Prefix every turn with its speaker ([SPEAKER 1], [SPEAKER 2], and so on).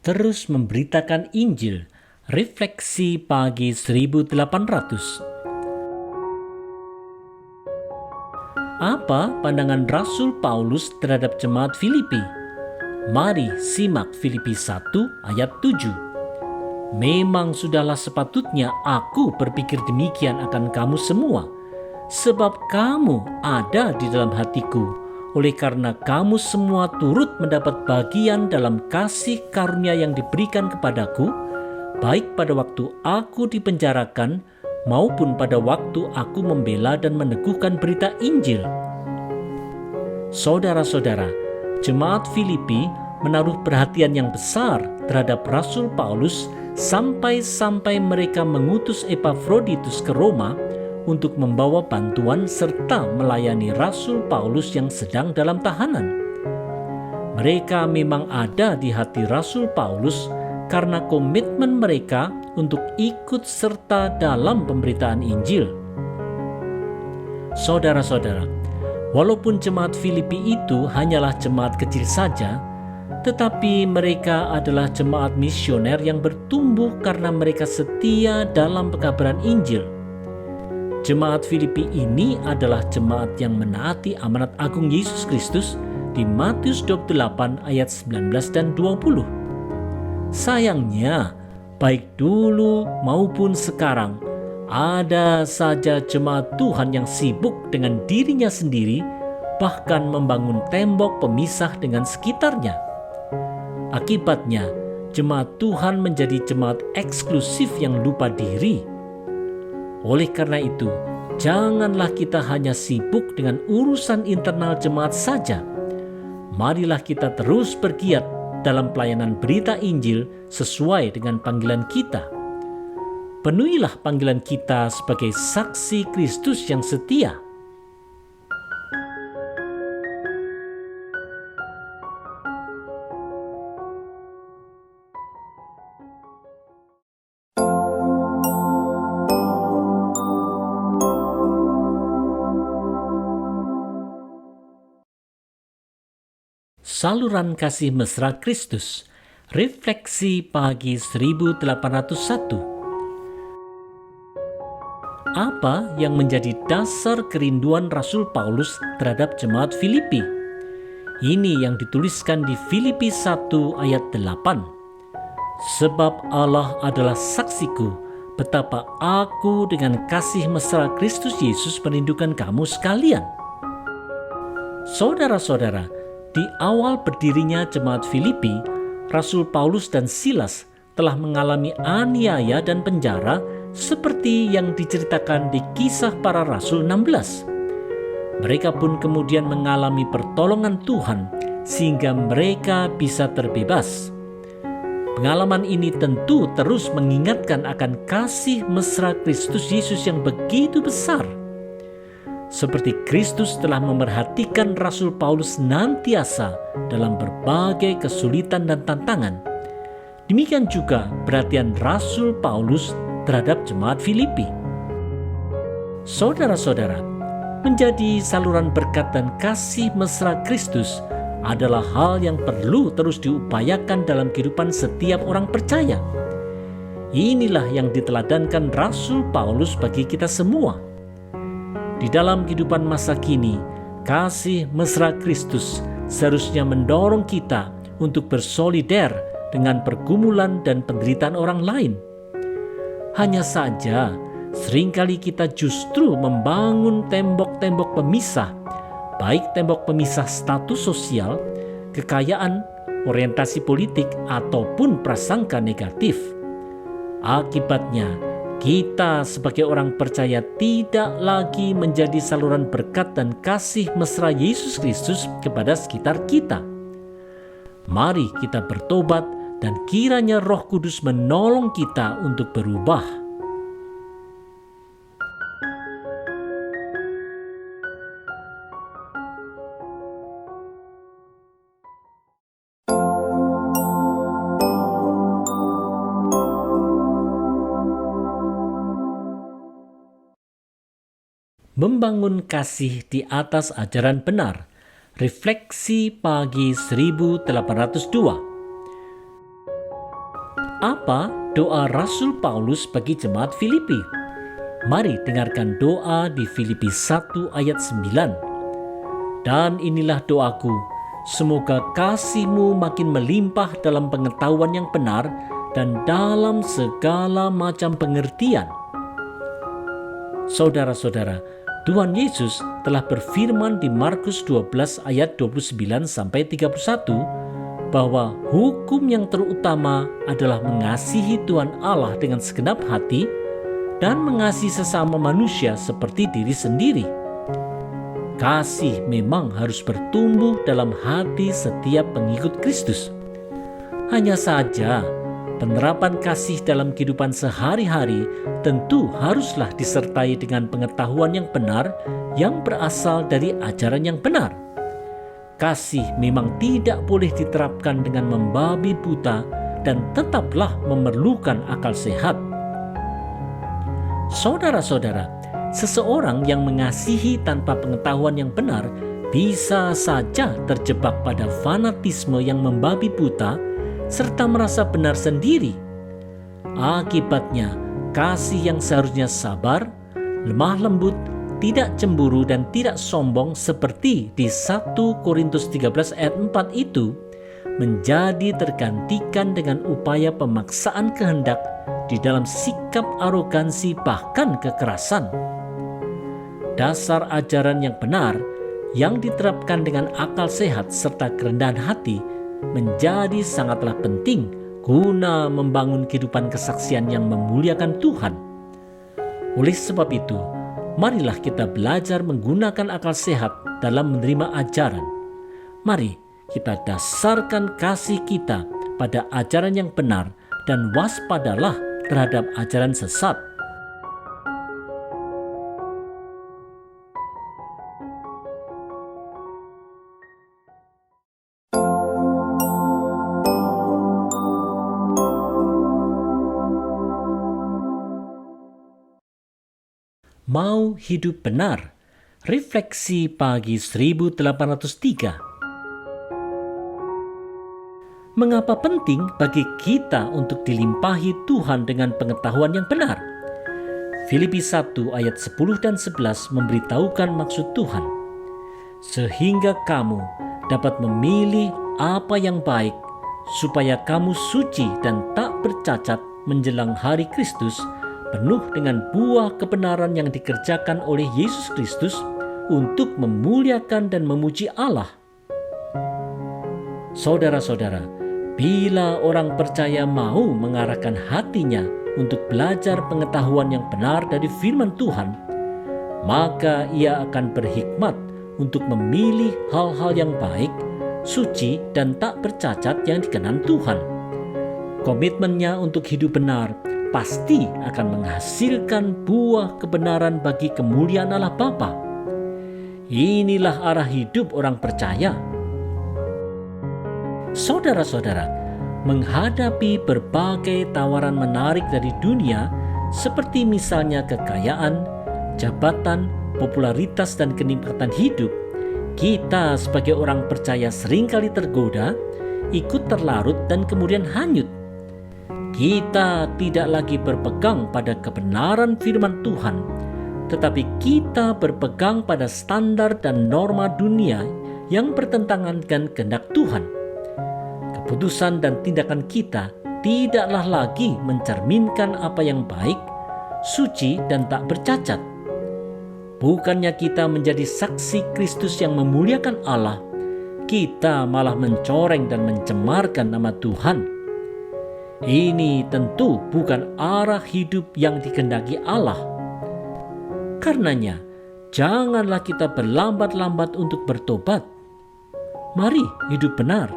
[SPEAKER 1] terus memberitakan Injil. Refleksi pagi 1800. Apa pandangan Rasul Paulus terhadap jemaat Filipi? Mari simak Filipi 1 ayat 7. Memang sudahlah sepatutnya aku berpikir demikian akan kamu semua, sebab kamu ada di dalam hatiku, oleh karena kamu semua turut mendapat bagian dalam kasih karunia yang diberikan kepadaku, baik pada waktu aku dipenjarakan maupun pada waktu aku membela dan meneguhkan berita Injil. Saudara-saudara, jemaat Filipi menaruh perhatian yang besar terhadap Rasul Paulus sampai mereka mengutus Epafroditus ke Roma untuk membawa bantuan serta melayani Rasul Paulus yang sedang dalam tahanan. Mereka memang ada di hati Rasul Paulus karena komitmen mereka untuk ikut serta dalam pemberitaan Injil. Saudara-saudara, walaupun jemaat Filipi itu hanyalah jemaat kecil saja, tetapi mereka adalah jemaat misioner yang bertumbuh karena mereka setia dalam pekabaran Injil. Jemaat Filipi ini adalah jemaat yang menaati amanat agung Yesus Kristus di Matius 28 ayat 19 dan 20. Sayangnya, baik dulu maupun sekarang, ada saja jemaat Tuhan yang sibuk dengan dirinya sendiri, bahkan membangun tembok pemisah dengan sekitarnya. Akibatnya, jemaat Tuhan menjadi jemaat eksklusif yang lupa diri. Oleh karena itu, janganlah kita hanya sibuk dengan urusan internal jemaat saja. Marilah kita terus bergiat dalam pelayanan berita Injil sesuai dengan panggilan kita. Penuhilah panggilan kita sebagai saksi Kristus yang setia. Saluran kasih mesra Kristus. Refleksi pagi 1801. Apa yang menjadi dasar kerinduan Rasul Paulus terhadap jemaat Filipi? Ini yang dituliskan di Filipi 1 ayat 8. Sebab Allah adalah saksiku, betapa aku dengan kasih mesra Kristus Yesus merindukan kamu sekalian. Saudara-saudara, di awal berdirinya jemaat Filipi, Rasul Paulus dan Silas telah mengalami aniaya dan penjara seperti yang diceritakan di Kisah Para Rasul 16. Mereka pun kemudian mengalami pertolongan Tuhan sehingga mereka bisa terbebas. Pengalaman ini tentu terus mengingatkan akan kasih mesra Kristus Yesus yang begitu besar. Seperti Kristus telah memerhatikan Rasul Paulus senantiasa dalam berbagai kesulitan dan tantangan, demikian juga perhatian Rasul Paulus terhadap jemaat Filipi. Saudara-saudara, menjadi saluran berkat dan kasih mesra Kristus adalah hal yang perlu terus diupayakan dalam kehidupan setiap orang percaya. Inilah yang diteladankan Rasul Paulus bagi kita semua. Di dalam kehidupan masa kini, kasih mesra Kristus seharusnya mendorong kita untuk bersolider dengan pergumulan dan penderitaan orang lain. Hanya saja, seringkali kita justru membangun tembok-tembok pemisah, baik tembok pemisah status sosial, kekayaan, orientasi politik, ataupun prasangka negatif. Akibatnya, kita sebagai orang percaya tidak lagi menjadi saluran berkat dan kasih mesra Yesus Kristus kepada sekitar kita. Mari kita bertobat dan kiranya Roh Kudus menolong kita untuk berubah. Membangun kasih di atas ajaran benar. Refleksi pagi 1802. Apa doa Rasul Paulus bagi jemaat Filipi? Mari dengarkan doa di Filipi 1 ayat 9. Dan inilah doaku, semoga kasih-Mu makin melimpah dalam pengetahuan yang benar dan dalam segala macam pengertian. Saudara-saudara, Tuhan Yesus telah berfirman di Markus 12 ayat 29-31 bahwa hukum yang terutama adalah mengasihi Tuhan Allah dengan segenap hati dan mengasihi sesama manusia seperti diri sendiri. Kasih memang harus bertumbuh dalam hati setiap pengikut Kristus. Hanya saja, penerapan kasih dalam kehidupan sehari-hari tentu haruslah disertai dengan pengetahuan yang benar yang berasal dari ajaran yang benar. Kasih memang tidak boleh diterapkan dengan membabi buta dan tetaplah memerlukan akal sehat. Saudara-saudara, seseorang yang mengasihi tanpa pengetahuan yang benar bisa saja terjebak pada fanatisme yang membabi buta serta merasa benar sendiri. Akibatnya, kasih yang seharusnya sabar, lemah lembut, tidak cemburu dan tidak sombong seperti di 1 Korintus 13 ayat 4 itu menjadi tergantikan dengan upaya pemaksaan kehendak di dalam sikap arogansi bahkan kekerasan. Dasar ajaran yang benar yang diterapkan dengan akal sehat serta kerendahan hati menjadi sangatlah penting guna membangun kehidupan kesaksian yang memuliakan Tuhan. Oleh sebab itu, marilah kita belajar menggunakan akal sehat dalam menerima ajaran. Mari kita dasarkan kasih kita pada ajaran yang benar dan waspadalah terhadap ajaran sesat. Mau hidup benar. Refleksi pagi 1803. Mengapa penting bagi kita untuk dilimpahi Tuhan dengan pengetahuan yang benar? Filipi 1 ayat 10 dan 11 memberitahukan maksud Tuhan. Sehingga kamu dapat memilih apa yang baik, supaya kamu suci dan tak bercacat menjelang hari Kristus, penuh dengan buah kebenaran yang dikerjakan oleh Yesus Kristus untuk memuliakan dan memuji Allah. Saudara-saudara, bila orang percaya mau mengarahkan hatinya untuk belajar pengetahuan yang benar dari firman Tuhan, maka ia akan berhikmat untuk memilih hal-hal yang baik, suci, dan tak bercacat yang dikenan Tuhan. Komitmennya untuk hidup benar pasti akan menghasilkan buah kebenaran bagi kemuliaan Allah Bapa. Inilah arah hidup orang percaya. Saudara-saudara, menghadapi berbagai tawaran menarik dari dunia seperti misalnya kekayaan, jabatan, popularitas, dan kenikmatan hidup, kita sebagai orang percaya seringkali tergoda, ikut terlarut, dan kemudian hanyut. Kita tidak lagi berpegang pada kebenaran firman Tuhan, tetapi kita berpegang pada standar dan norma dunia yang bertentangan dengan kehendak Tuhan. Keputusan dan tindakan kita tidaklah lagi mencerminkan apa yang baik, suci, dan tak bercacat. Bukannya kita menjadi saksi Kristus yang memuliakan Allah, kita malah mencoreng dan mencemarkan nama Tuhan. Ini tentu bukan arah hidup yang dikehendaki Allah. Karenanya, janganlah kita berlambat-lambat untuk bertobat. Mari hidup benar.